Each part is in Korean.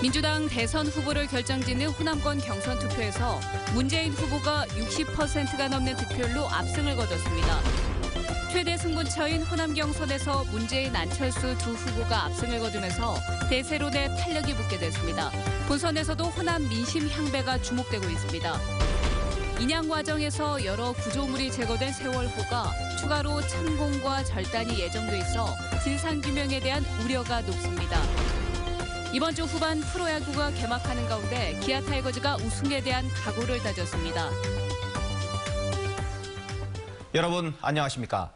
민주당 대선 후보를 결정짓는 호남권 경선 투표에서 문재인 후보가 60%가 넘는 득표율로 압승을 거뒀습니다. 최대 승부처인 호남 경선에서 문재인, 안철수 두 후보가 압승을 거두면서 대세론에 탄력이 붙게 됐습니다. 본선에서도 호남 민심 향배가 주목되고 있습니다. 인양 과정에서 여러 구조물이 제거된 세월호가 추가로 참공과 절단이 예정돼 있어 진상규명에 대한 우려가 높습니다. 이번 주 후반 프로야구가 개막하는 가운데 기아 타이거즈가 우승에 대한 각오를 다졌습니다. 여러분 안녕하십니까?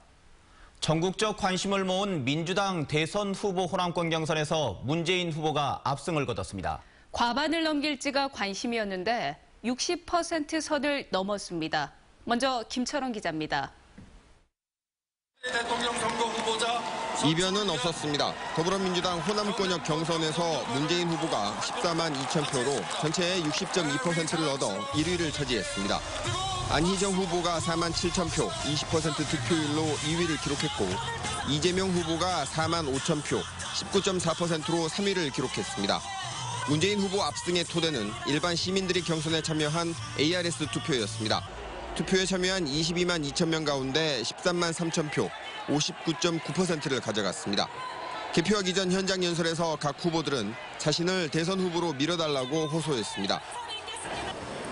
전국적 관심을 모은 민주당 대선 후보 호남권 경선에서 문재인 후보가 압승을 거뒀습니다. 과반을 넘길지가 관심이었는데 60% 선을 넘었습니다. 먼저 김철원 기자입니다. 대통령 선거 후보자 이변은 없었습니다. 더불어민주당 호남권역 경선에서 문재인 후보가 14만 2천 표로 전체의 60.2%를 얻어 1위를 차지했습니다. 안희정 후보가 4만 7천 표, 20% 득표율로 2위를 기록했고 이재명 후보가 4만 5천 표, 19.4%로 3위를 기록했습니다. 문재인 후보 압승의 토대는 일반 시민들이 경선에 참여한 ARS 투표였습니다. 투표에 참여한 22만 2천 명 가운데 13만 3천 표, 59.9%를 가져갔습니다. 개표하기 전 현장 연설에서 각 후보들은 자신을 대선 후보로 밀어달라고 호소했습니다.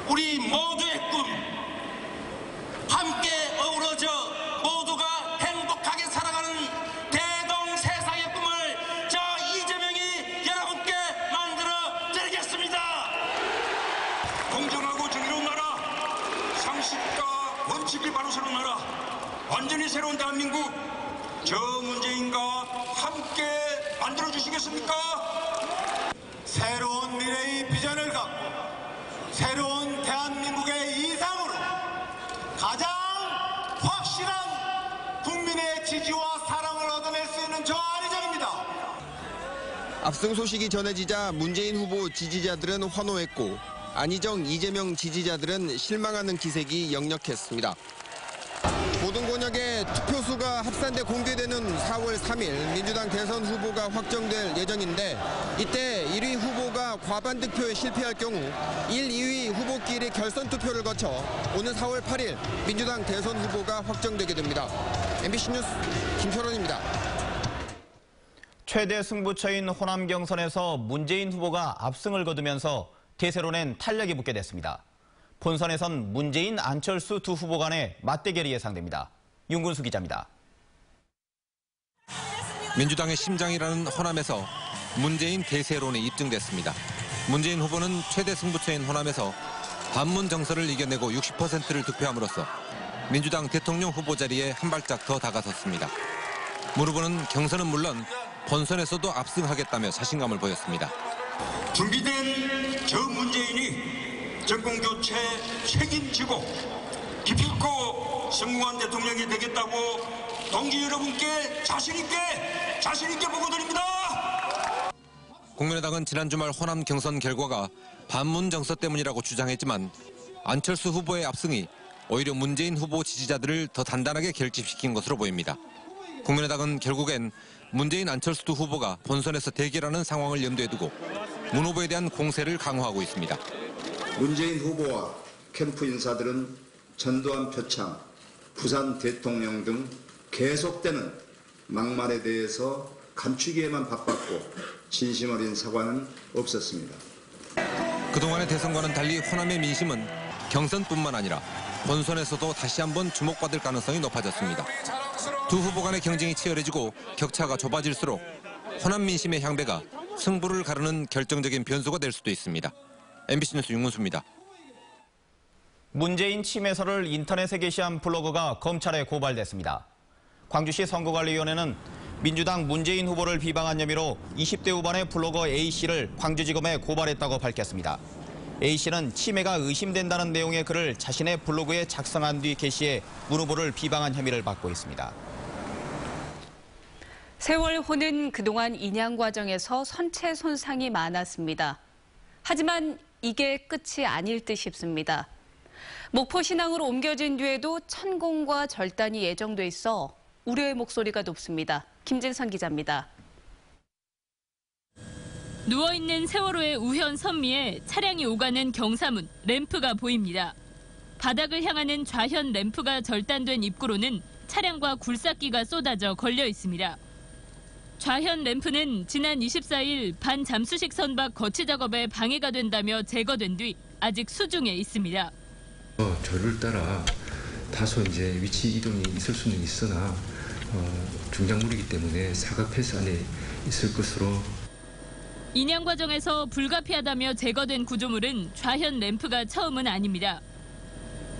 우리 모두의 꿈, 함께 어우러져 모두가 행복하게 살아가는 대동세상의 꿈을 저 이재명이 여러분께 만들어 드리겠습니다. 공정하고 정의로운 나라, 상식과 원칙을 바로 세운 나라, 완전히 새로운 대한민국, 저 문재인과 함께 만들어주시겠습니까? 새로운 미래의 비전을 갖고 새로운 대한민국의 이상으로 가장 확실한 국민의 지지와 사랑을 얻어낼 수 있는 저 안희정입니다. 압승 소식이 전해지자 문재인 후보 지지자들은 환호했고 안희정, 이재명 지지자들은 실망하는 기색이 역력했습니다. 모든 권역의 투표수가 합산돼 공개되는 4월 3일 민주당 대선 후보가 확정될 예정인데 이때 1위 후보가 과반 득표에 실패할 경우 1, 2위 후보끼리 결선 투표를 거쳐 오는 4월 8일 민주당 대선 후보가 확정되게 됩니다. MBC 뉴스 김철원입니다. 최대 승부처인 호남 경선에서 문재인 후보가 압승을 거두면서 대세론엔 탄력이 붙게 됐습니다. 본선에선 문재인, 안철수 두 후보 간의 맞대결이 예상됩니다. 윤근수 기자입니다. 민주당의 심장이라는 호남에서 문재인 대세론이 입증됐습니다. 문재인 후보는 최대 승부처인 호남에서 반문 정서를 이겨내고 60%를 득표함으로써 민주당 대통령 후보 자리에 한 발짝 더 다가섰습니다. 문 후보는 경선은 물론 본선에서도 압승하겠다며 자신감을 보였습니다. 준비된 저 문재인이 정권교체 책임지고 기필코 성공한 대통령이 되겠다고 동지 여러분께 자신 있게 보고드립니다. 국민의당은 지난 주말 호남 경선 결과가 반문 정서 때문이라고 주장했지만 안철수 후보의 압승이 오히려 문재인 후보 지지자들을 더 단단하게 결집시킨 것으로 보입니다. 국민의당은 결국엔 문재인, 안철수 두 후보가 본선에서 대결하는 상황을 염두에 두고 문 후보에 대한 공세를 강화하고 있습니다. 문재인 후보와 캠프 인사들은 전두환 표창, 부산 대통령 등 계속되는 막말에 대해서 감추기에만 바빴고 진심 어린 사과는 없었습니다. 그동안의 대선과는 달리 호남의 민심은 경선뿐만 아니라 본선에서도 다시 한번 주목받을 가능성이 높아졌습니다. 두 후보 간의 경쟁이 치열해지고 격차가 좁아질수록 호남 민심의 향배가 승부를 가르는 결정적인 변수가 될 수도 있습니다. MBC 뉴스 윤근수입니다. 문재인 침해설을 인터넷에 게시한 블로거가 검찰에 고발됐습니다. 광주시 선거관리위원회는 민주당 문재인 후보를 비방한 혐의로 20대 후반의 블로거 A씨를 광주지검에 고발했다고 밝혔습니다. A씨는 침해가 의심된다는 내용의 글을 자신의 블로그에 작성한 뒤 게시해 문 후보를 비방한 혐의를 받고 있습니다. 세월호는 그동안 인양 과정에서 선체 손상이 많았습니다. 하지만 이게 끝이 아닐 듯 싶습니다. 목포 신항으로 옮겨진 뒤에도 천공과 절단이 예정돼 있어 우려의 목소리가 높습니다. 김진선 기자입니다. 누워있는 세월호의 우현 선미에 차량이 오가는 경사문, 램프가 보입니다. 바닥을 향하는 좌현 램프가 절단된 입구로는 차량과 굴삭기가 쏟아져 걸려 있습니다. 좌현 램프는 지난 24일 반잠수식 선박 거치 작업에 방해가 된다며 제거된 뒤 아직 수중에 있습니다. 저를 따라 다소 이제 위치 이동이 있을 수는 있으나 중장물이기 때문에 사각 폐수 안에 있을 것으로. 인양 과정에서 불가피하다며 제거된 구조물은 좌현 램프가 처음은 아닙니다.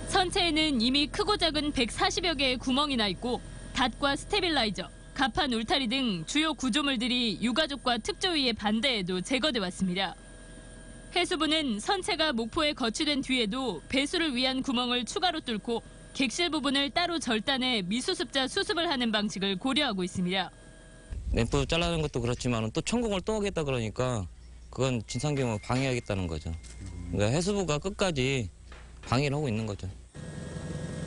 선체에는 이미 크고 작은 140여 개의 구멍이 나 있고 닷과 스테빌라이저, 가판 울타리 등 주요 구조물들이 유가족과 특조위의 반대에도 제거돼 왔습니다. 해수부는 선체가 목포에 거치된 뒤에도 배수를 위한 구멍을 추가로 뚫고 객실 부분을 따로 절단해 미수습자 수습을 하는 방식을 고려하고 있습니다. 램프 잘라는 것도 그렇지만 또 천공을 또 하겠다 그러니까 그건 진상규모 방해하겠다는 거죠. 그러니까 해수부가 끝까지 방해를 하고 있는 거죠.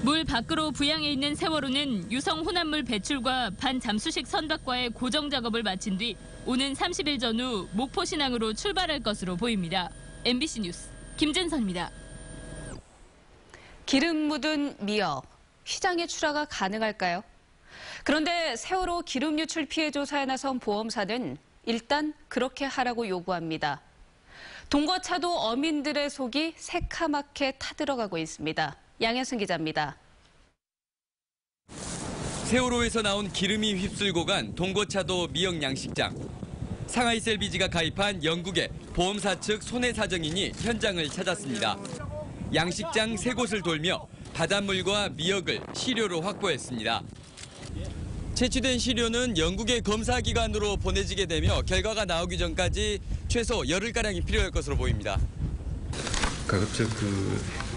물 밖으로 부양해 있는 세월호는 유성 혼합물 배출과 반잠수식 선박과의 고정 작업을 마친 뒤 오는 30일 전후 목포 신항으로 출발할 것으로 보입니다. MBC 뉴스 김진선입니다. 기름 묻은 미역, 시장에 출하가 가능할까요? 그런데 세월호 기름 유출 피해 조사에 나선 보험사는 일단 그렇게 하라고 요구합니다. 동거차도 어민들의 속이 새카맣게 타들어가고 있습니다. 양현승 기자입니다. 세월호에서 나온 기름이 휩쓸고 간 동거차도 미역 양식장. 상하이 셀비지가 가입한 영국의 보험사 측 손해사정인이 현장을 찾았습니다. 양식장 3곳을 돌며 바닷물과 미역을 시료로 확보했습니다. 채취된 시료는 영국의 검사기관으로 보내지게 되며 결과가 나오기 전까지 최소 열흘가량이 필요할 것으로 보입니다. 가급적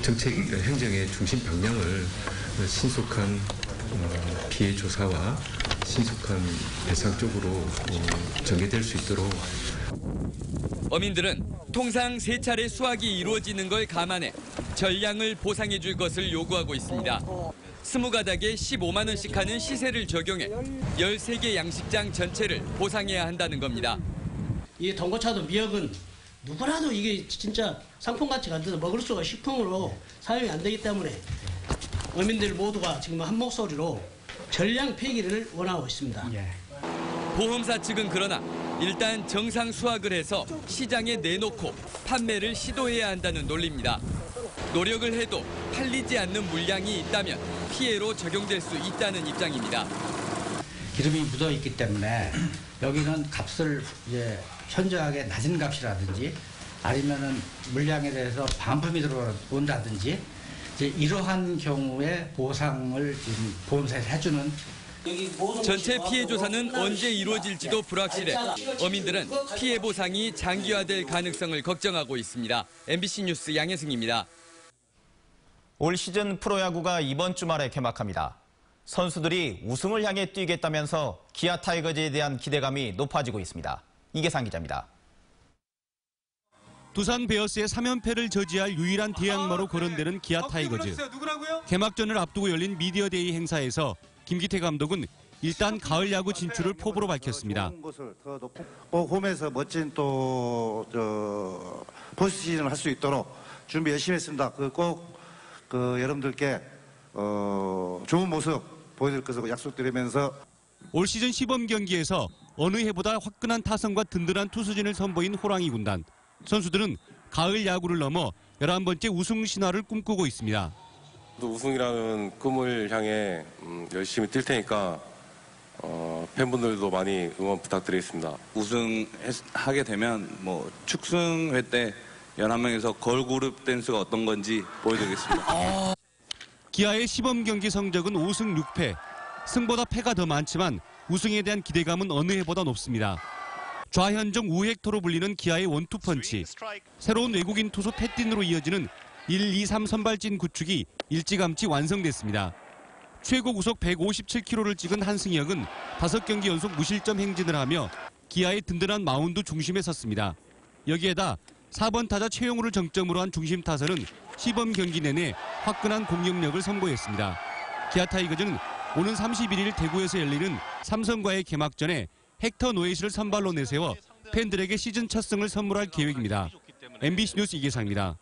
정책 행정의 중심 방향을 신속한 피해 조사와 신속한 배상 쪽으로 전개될 수 있도록. 어민들은 통상 3차례 수확이 이루어지는 걸 감안해 전량을 보상해 줄 것을 요구하고 있습니다. 20가닥에 15만 원씩 하는 시세를 적용해 13개 양식장 전체를 보상해야 한다는 겁니다. 이 동거차도 미역은 누구라도 이게 진짜 상품 가치가 안 돼서 먹을 수가 식품으로 사용이 안 되기 때문에 어민들 모두가 지금 한 목소리로 전량 폐기를 원하고 있습니다. 보험사 측은 그러나 일단 정상 수확을 해서 시장에 내놓고 판매를 시도해야 한다는 논리입니다. 노력을 해도 팔리지 않는 물량이 있다면 피해로 적용될 수 있다는 입장입니다. 기름이 묻어 있기 때문에 여기는 값을 이제 현저하게 낮은 값이라든지 아니면은 물량에 대해서 반품이 들어온다든지 이제 이러한 경우에 보상을 지금 보험사에서 해주는. 전체 피해 조사는 언제 이루어질지도 불확실해 어민들은 피해 보상이 장기화될 가능성을 걱정하고 있습니다. MBC 뉴스 양혜승입니다. 올 시즌 프로야구가 이번 주말에 개막합니다. 선수들이 우승을 향해 뛰겠다면서 기아 타이거즈에 대한 기대감이 높아지고 있습니다. 이계상 기자입니다. 두산 베어스의 3연패를 저지할 유일한 대항마로 거론되는 기아 타이거즈. 개막전을 앞두고 열린 미디어데이 행사에서 김기태 감독은 일단 가을 야구 진출을 포부로 밝혔습니다. 홈에서 멋진 포스트 시즌을 할 수 있도록 준비 열심히 했습니다. 꼭 여러분들께 좋은 모습 보여드릴 것을 약속드리면서 올 시즌 시범 경기에서 어느 해보다 화끈한 타선과 든든한 투수진을 선보인 호랑이 군단. 선수들은 가을 야구를 넘어 11번째 우승 신화를 꿈꾸고 있습니다. 우승이라는 꿈을 향해 열심히 뛸 테니까 팬분들도 많이 응원 부탁드리겠습니다. 우승하게 되면 축승회 때 11명에서 걸그룹 댄스가 어떤 건지 보여드리겠습니다. 기아의 시범 경기 성적은 5승 6패. 승보다 패가 더 많지만 우승에 대한 기대감은 어느 해보다 높습니다. 좌현종 우헥토로 불리는 기아의 원투펀치. 새로운 외국인 투수 패틴으로 이어지는 1, 2, 3 선발진 구축이 일찌감치 완성됐습니다. 최고 구속 157km를 찍은 한승혁은 5경기 연속 무실점 행진을 하며 기아의 든든한 마운드 중심에 섰습니다. 여기에다 4번 타자 최용우를 정점으로 한 중심 타선은 시범 경기 내내 화끈한 공격력을 선보였습니다. 기아 타이거즈는 오는 31일 대구에서 열리는 삼성과의 개막전에 헥터 노에시를 선발로 내세워 팬들에게 시즌 첫 승을 선물할 계획입니다. MBC 뉴스 이계상입니다.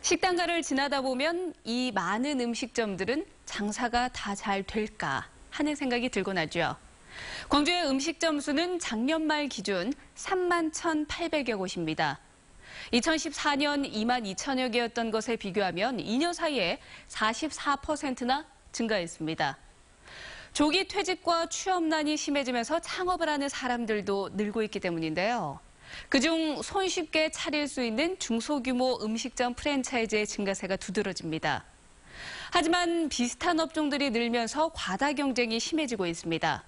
식당가를 지나다 보면 이 많은 음식점들은 장사가 다 잘 될까 하는 생각이 들곤 하죠. 광주의 음식점 수는 작년 말 기준 31,800여 곳입니다. 2014년 22,000여 개였던 것에 비교하면 2년 사이에 44%나 증가했습니다. 조기 퇴직과 취업난이 심해지면서 창업을 하는 사람들도 늘고 있기 때문인데요. 그중 손쉽게 차릴 수 있는 중소규모 음식점 프랜차이즈의 증가세가 두드러집니다. 하지만 비슷한 업종들이 늘면서 과다 경쟁이 심해지고 있습니다.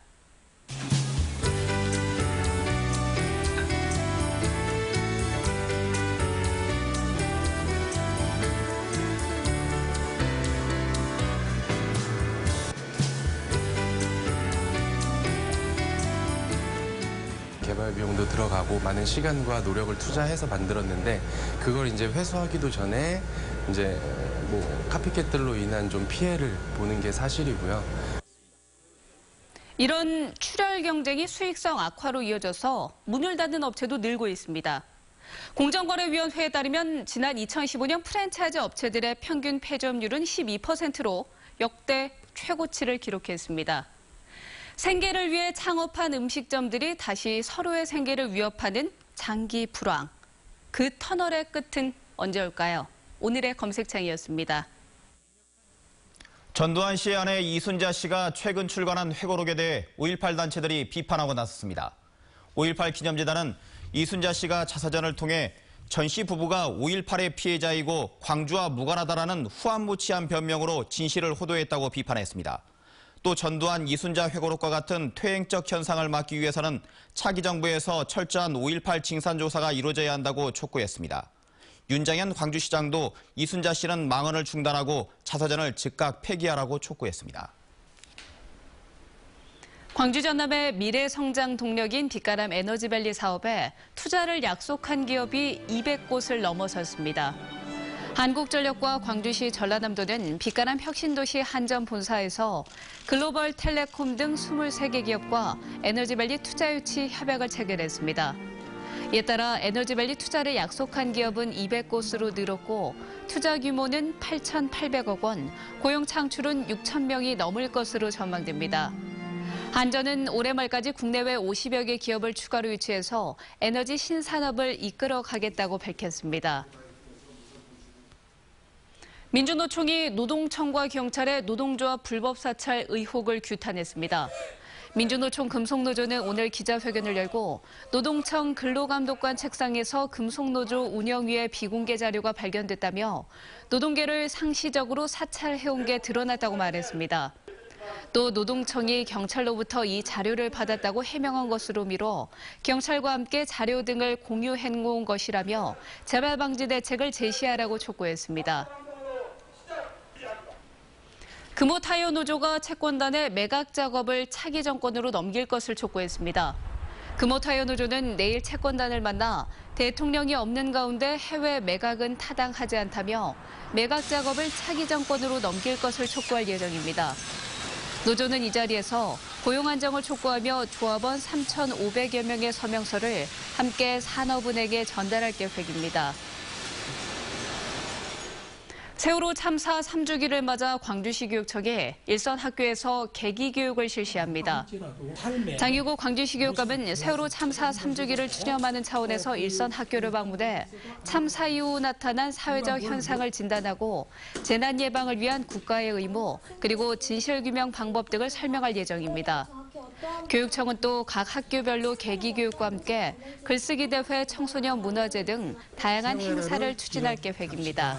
개발 비용도 들어가고 많은 시간과 노력을 투자해서 만들었는데 그걸 이제 회수하기도 전에 이제 뭐 카피캣들로 인한 좀 피해를 보는 게 사실이고요. 이런 출혈 경쟁이 수익성 악화로 이어져서 문을 닫는 업체도 늘고 있습니다. 공정거래위원회에 따르면 지난 2015년 프랜차이즈 업체들의 평균 폐점률은 12%로 역대 최고치를 기록했습니다. 생계를 위해 창업한 음식점들이 다시 서로의 생계를 위협하는 장기 불황. 그 터널의 끝은 언제 올까요? 오늘의 검색창이었습니다. 전두환 씨의 아내 이순자 씨가 최근 출간한 회고록에 대해 5.18 단체들이 비판하고 나섰습니다. 5.18 기념재단은 이순자 씨가 자서전을 통해 전 씨 부부가 5.18의 피해자이고 광주와 무관하다라는 후안무치한 변명으로 진실을 호도했다고 비판했습니다. 또 전두환 이순자 회고록과 같은 퇴행적 현상을 막기 위해서는 차기 정부에서 철저한 5.18 징산조사가 이루어져야 한다고 촉구했습니다. 윤장현 광주시장도 이순자 씨는 망언을 중단하고 자서전을 즉각 폐기하라고 촉구했습니다. 광주 전남의 미래 성장 동력인 빛가람 에너지밸리 사업에 투자를 약속한 기업이 200곳을 넘어섰습니다. 한국전력과 광주시 전라남도는 빛가람 혁신도시 한전 본사에서 글로벌 텔레콤 등 23개 기업과 에너지밸리 투자 유치 협약을 체결했습니다. 이에 따라 에너지밸리 투자를 약속한 기업은 200곳으로 늘었고 투자 규모는 8,800억 원, 고용 창출은 6천 명이 넘을 것으로 전망됩니다. 한전은 올해 말까지 국내외 50여 개 기업을 추가로 유치해서 에너지 신산업을 이끌어가겠다고 밝혔습니다. 민주노총이 노동청과 경찰의 노동조합 불법 사찰 의혹을 규탄했습니다. 민주노총 금속노조는 오늘 기자회견을 열고 노동청 근로감독관 책상에서 금속노조 운영위의 비공개 자료가 발견됐다며 노동계를 상시적으로 사찰해온 게 드러났다고 말했습니다. 또 노동청이 경찰로부터 이 자료를 받았다고 해명한 것으로 미뤄 경찰과 함께 자료 등을 공유해놓은 것이라며 재발 방지 대책을 제시하라고 촉구했습니다. 금호타이어 노조가 채권단의 매각 작업을 차기 정권으로 넘길 것을 촉구했습니다. 금호타이어 노조는 내일 채권단을 만나 대통령이 없는 가운데 해외 매각은 타당하지 않다며 매각 작업을 차기 정권으로 넘길 것을 촉구할 예정입니다. 노조는 이 자리에서 고용 안정을 촉구하며 조합원 3,500여 명의 서명서를 함께 산업은행에 전달할 계획입니다. 세월호 참사 3주기를 맞아 광주시 교육청이 일선 학교에서 계기 교육을 실시합니다. 장유고 광주시 교육감은 세월호 참사 3주기를 추념하는 차원에서 일선 학교를 방문해 참사 이후 나타난 사회적 현상을 진단하고 재난 예방을 위한 국가의 의무, 그리고 진실규명 방법 등을 설명할 예정입니다. 교육청은 또 각 학교별로 계기 교육과 함께 글쓰기 대회, 청소년 문화제 등 다양한 행사를 추진할 계획입니다.